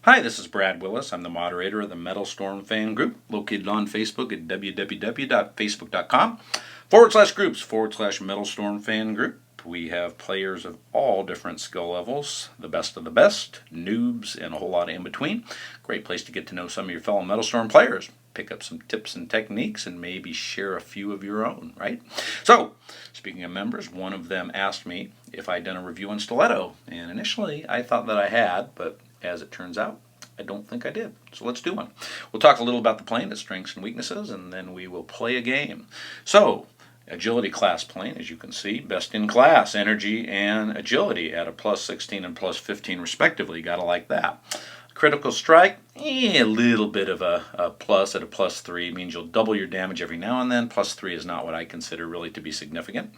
Hi, this is Brad Willis. I'm the moderator of the MetalStorm fan group located on Facebook at www.facebook.com/groups/MetalStorm fan group. We have players of all different skill levels, the best of the best, noobs, and a whole lot in between. Great place to get to know some of your fellow MetalStorm players, pick up some tips and techniques, and maybe share a few of your own, right? So, speaking of members, one of them asked me if I'd done a review on Stiletto, and initially I thought that I had, but as it turns out, I don't think I did. So let's do one. We'll talk a little about the plane, its strengths and weaknesses, and then we will play a game. So, agility class plane, as you can see, best in class, energy and agility at a plus 16 and plus 15 respectively. You gotta like that. Critical strike, a little bit of a plus at a plus 3, means you'll double your damage every now and then. Plus 3 is not what I consider really to be significant.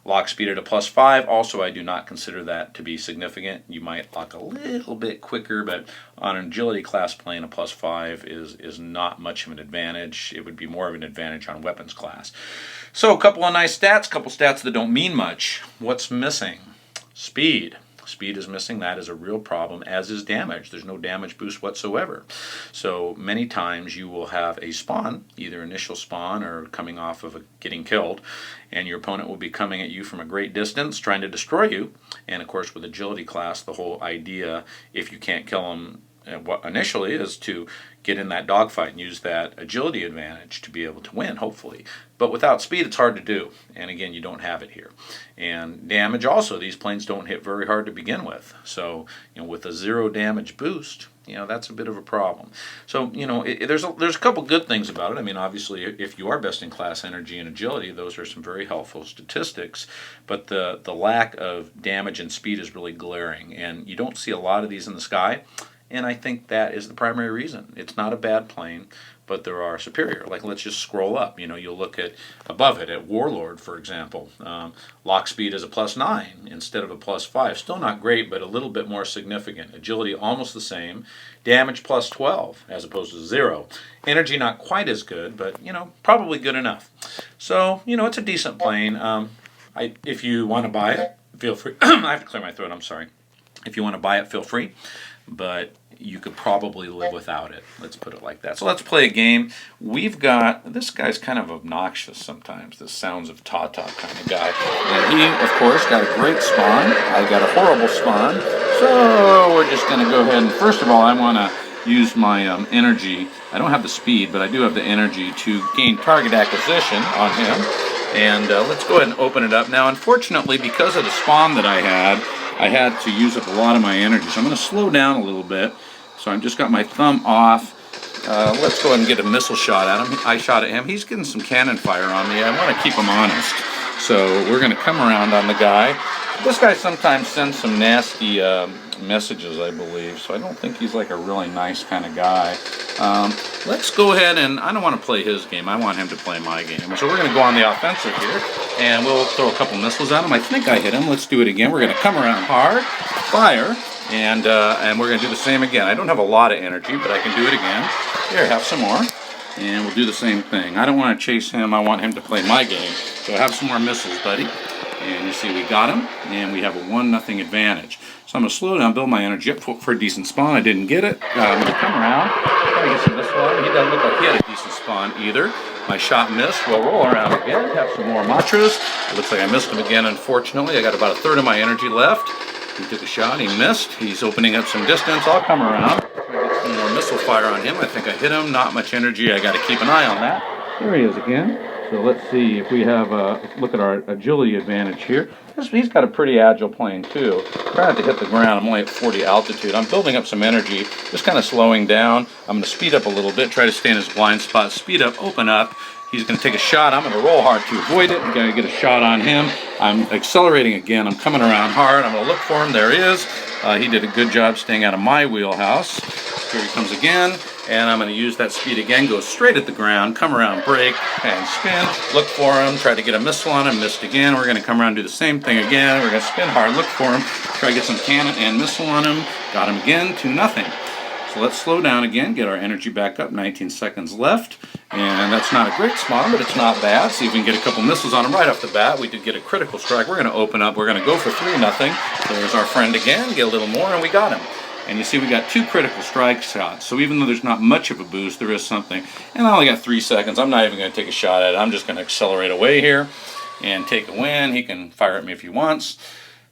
Lock speed at a plus 5, also I do not consider that to be significant. You might lock a little bit quicker, but on an agility class plane, a plus 5 is not much of an advantage. It would be more of an advantage on weapons class. So a couple of nice stats, couple stats that don't mean much. What's missing? Speed. Speed is missing. That is a real problem, as is damage. There's no damage boost whatsoever. So many times you will have a spawn, either initial spawn or coming off of getting killed, and your opponent will be coming at you from a great distance trying to destroy you. And of course with agility class, the whole idea, if you can't kill them initially, is to get in that dogfight and use that agility advantage to be able to win, hopefully. But without speed, it's hard to do. And again, you don't have it here. And damage also, these planes don't hit very hard to begin with. So, with a 0 damage boost, that's a bit of a problem. So, there's a couple good things about it. I mean, obviously, if you are best in class energy and agility, those are some very helpful statistics. But the lack of damage and speed is really glaring. And you don't see a lot of these in the sky. And I think that is the primary reason. It's not a bad plane, but there are superior. Like, let's just scroll up. You'll look at above it at Warlord, for example. Lock speed is a plus 9 instead of a plus 5. Still not great, but a little bit more significant. Agility almost the same. Damage plus 12 as opposed to 0. Energy not quite as good, but probably good enough. So it's a decent plane. If you want to buy it, feel free. I have to clear my throat. I'm sorry. If you want to buy it, feel free. But you could probably live without it. Let's put it like that. So let's play a game. We've got, this guy's kind of obnoxious sometimes, this Sounds of Tata kind of guy. And he, of course, got a great spawn. I got a horrible spawn. So we're just going to go ahead and, first of all, I want to use my energy. I don't have the speed, but I do have the energy to gain target acquisition on him. And let's go ahead and open it up. Now, unfortunately, because of the spawn that I had to use up a lot of my energy. So I'm going to slow down a little bit. So I've just got my thumb off. Let's go ahead and get a missile shot at him. I shot at him. He's getting some cannon fire on me. I want to keep him honest. So we're going to come around on the guy. This guy sometimes sends some nasty messages, I believe. So I don't think he's like a really nice kind of guy. Let's go ahead and, I don't want to play his game. I want him to play my game. So we're going to go on the offensive here. And we'll throw a couple missiles at him. I think I hit him. Let's do it again. We're going to come around hard, fire, and we're going to do the same again. I don't have a lot of energy, but I can do it again. Here, have some more. And we'll do the same thing. I don't want to chase him. I want him to play my game. So have some more missiles, buddy. And you see we got him, and we have a 1-0 advantage. So I'm going to slow down, build my energy up for a decent spawn. I didn't get it. I'm going to come around, try to get some missile on him. He doesn't look like he had a decent spawn either. My shot missed. We'll roll around again, have some more machos. It looks like I missed him again, unfortunately. I got about a third of my energy left. He took a shot. He missed. He's opening up some distance. I'll come around. Try to get some more missile fire on him. I think I hit him. Not much energy. I got to keep an eye on that. There he is again. So let's see if we have look at our agility advantage here. He's got a pretty agile plane too. Try not to hit the ground. I'm only at 40 altitude. I'm building up some energy, just kind of slowing down. I'm going to speed up a little bit, try to stay in his blind spot. Speed up, open up. He's going to take a shot. I'm going to roll hard to avoid it. I'm going to get a shot on him. I'm accelerating again. I'm coming around hard. I'm going to look for him. There he is. He did a good job staying out of my wheelhouse. Here he comes again. And I'm going to use that speed again, go straight at the ground, come around, brake, and spin, look for him, try to get a missile on him, missed again. We're going to come around and do the same thing again. We're going to spin hard, look for him, try to get some cannon and missile on him, got him again, 2-0. So let's slow down again, get our energy back up, 19 seconds left. And that's not a great spawn, but it's not bad. See if we can get a couple missiles on him right off the bat. We did get a critical strike. We're going to open up. We're going to go for 3-0. There's our friend again, get a little more, and we got him. And you see we got 2 critical strike shots, so even though there's not much of a boost, there is something. And I only got 3 seconds. I'm not even going to take a shot at it. I'm just going to accelerate away here and take a win. He can fire at me if he wants.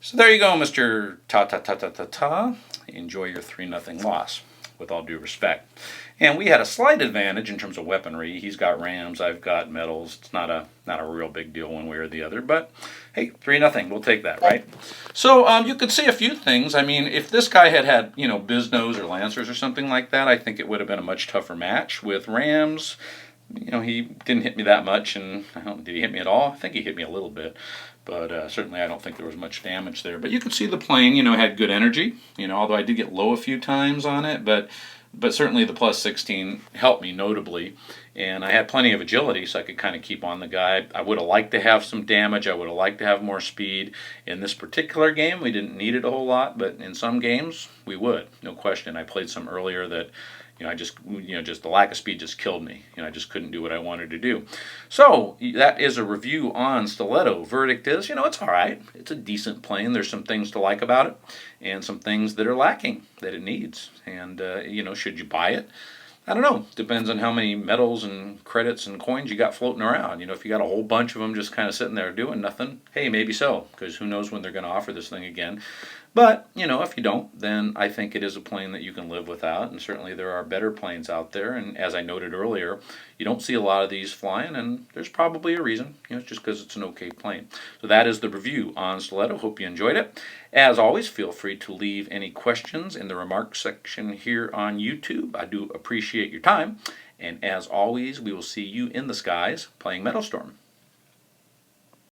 So there you go, Mr. Ta-ta-ta-ta-ta-ta. Enjoy your 3-0 loss, with all due respect. And we had a slight advantage in terms of weaponry. He's got rams, I've got metals. It's not a real big deal one way or the other, but hey, 3-0, we'll take that, right? So you could see a few things. I mean, if this guy had Biznos or Lancers or something like that, I think it would have been a much tougher match. With rams, he didn't hit me that much, and did he hit me at all? I think he hit me a little bit. But certainly I don't think there was much damage there. But you could see the plane, had good energy, although I did get low a few times on it, but certainly the plus 16 helped me notably. And I had plenty of agility, so I could kind of keep on the guy. I would have liked to have some damage. I would have liked to have more speed. In this particular game, we didn't need it a whole lot, but in some games, we would. No question. I played some earlier that just the lack of speed just killed me. I just couldn't do what I wanted to do. So that is a review on Stiletto. Verdict is, it's all right. It's a decent plane. There's some things to like about it, and some things that are lacking that it needs. And should you buy it? I don't know. Depends on how many medals and credits and coins you got floating around. If you got a whole bunch of them just kind of sitting there doing nothing, hey, maybe so, because who knows when they're going to offer this thing again. But, if you don't, then I think it is a plane that you can live without, and certainly there are better planes out there, and as I noted earlier, you don't see a lot of these flying, and there's probably a reason, it's just because it's an okay plane. So that is the review on Stiletto. Hope you enjoyed it. As always, feel free to leave any questions in the remarks section here on YouTube. I do appreciate your time, and as always, we will see you in the skies playing MetalStorm.